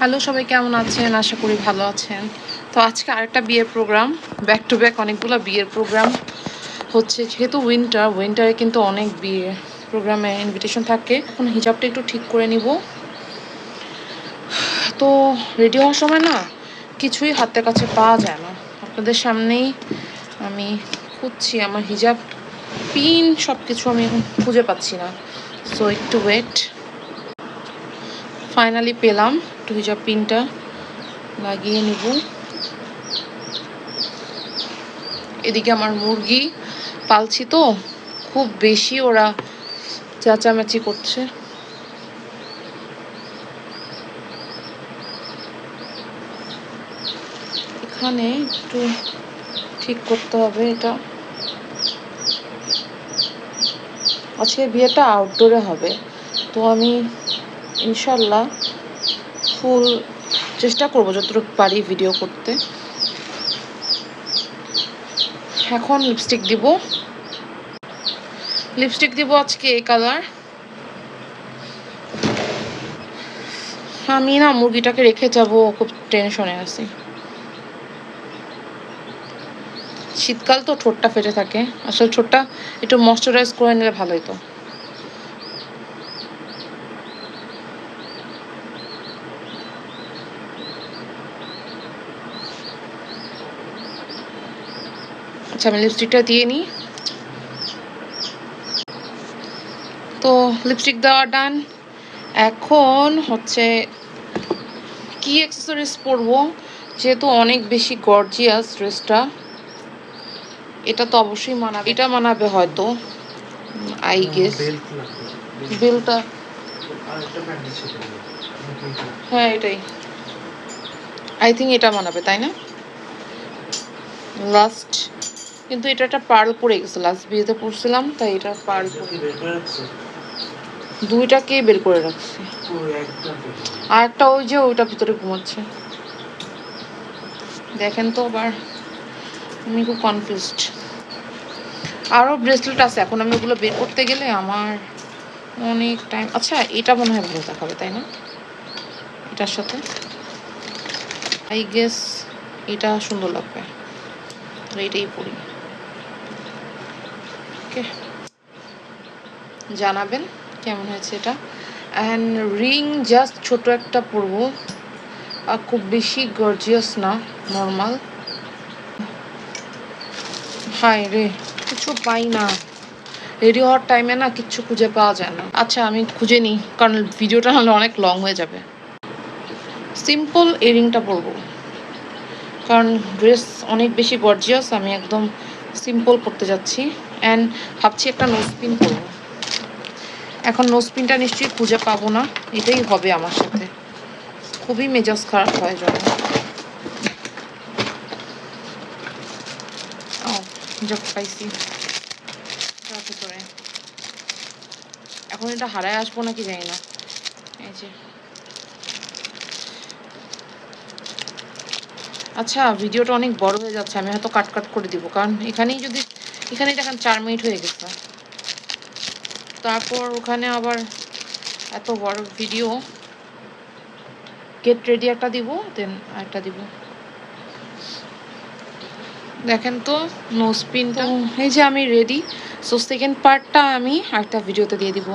Hello, সবাই কেমন আছেন? আশা করি ভালো আছেন। তো আজকে আরেকটা বিয়ের প্রোগ্রাম, ব্যাক টু ব্যাক অনেকগুলো বিয়ের প্রোগ্রাম হচ্ছে। যেহেতু উইন্টারে কিন্তু অনেক বিয়ে প্রোগ্রামে ইনভিটেশন থাকে। এখন হিজাবটা একটু ঠিক করে নিব। তো রেডি হওয়ার সময় না কিছুই হাতের কাছে পাওয়া যায় না। আপনাদের সামনেই আমি খুঁজছি আমার হিজাব পিন, সব কিছু আমি এখন খুঁজে পাচ্ছি না। সো একটু ওয়েট। ফাইনালি পেলাম, একটু হিজাব পিনটা লাগিয়ে নিব। এদিকে আমার মুরগি পালছি, তো খুব বেশি ওরা চেঁচামেচি করছে। এখানে একটু ঠিক করতে হবে এটা। আজকে বিয়েটা আউটডোরে হবে, তো আমি ইনশাল্লাহ ফুল চেষ্টা করবো যতটুকু পারি ভিডিও করতে। এখন লিপস্টিক দিব আজকে এই কালার। আমি না মুরগিটাকে রেখে যাব, খুব টেনশনে আছি। শীতকাল তো ঠোঁটটা ফেটে থাকে, আসলে ঠোঁটটা একটু ময়শ্চারাইজ করে নিলে ভালো হতো। আচ্ছা, আমি লিপস্টিকটা দিয়ে নিই। তো লিপস্টিক দেওয়া ডান। এখন হচ্ছে কি অ্যাক্সেসরিজ পরবো, যেহেতু অনেক বেশি গর্জিয়াস ড্রেসটা। এটা তো অবশ্যই মানাবে, এটা মানাবে হয়তো, আই গেস। বেলটা, হ্যাঁ এটাই, আই থিঙ্ক এটা মানাবে, তাই না? লাস্ট কিন্তু এটা একটা পার্ল পরে গেছে, লাস্ট বিয়েতে পরছিলাম, তাই এটা পার্ল দুইটাকেই বের করে রাখছি। আর একটা ওই যে ওইটা ভিতরে ঘুমাচ্ছে। দেখেন তো আবার, আমি খুব কনফিউজড। আরও ব্রেসলেট আছে, এখন আমি ওগুলো বের করতে গেলে আমার অনেক টাইম। আচ্ছা, এটা মনে হয় ভালো দেখাবে, তাই না? এটার সাথে আই গেস এটা সুন্দর লাগবে, এইটাই পরি। ওকে, জানাবেন কেমন হয়েছে এটা। অ্যান্ড রিং জাস্ট ছোট একটা পরবো, আর খুব বেশি গর্জিয়াস না, নর্মাল। হায় রে, কিছু পাই না। রেডি হওয়ার টাইমে না কিচ্ছু খুঁজে পাওয়া যায় না। আচ্ছা, আমি খুঁজে নিই, কারণ ভিডিওটা হলে অনেক লং হয়ে যাবে। সিম্পল ইয়ারিংটা পরবো, কারণ ড্রেস অনেক বেশি গর্জিয়াস, আমি একদম সিম্পল পরতে যাচ্ছি। অ্যান্ড ভাবছি একটা নোজপিন পরবো। এখন নোজপিনটা নিশ্চয়ই খুঁজে পাবো না, এটাই হবে আমার সাথে। খুবই মেজাজ খারাপ হয় যখন। যাক, পাইছি ভিতরে। এখন এটা হারায় আসবো নাকি জানি না। এই যে, আচ্ছা ভিডিওটা অনেক বড় হয়ে যাচ্ছে, আমি হয়তো কাট করে দিব, কারণ এখানেই দেখেন 4 মিনিট হয়ে গেছে। তারপর ওখানে আবার এত বড় ভিডিও। গেট রেডি একটা দিব, দেন আরেকটা দিব। দেখেন তো নোজপিনটা, এই যে আমি রেডি। সো সেকেন্ড পার্টটা আমি আরেকটা ভিডিওতে দিয়ে দিব।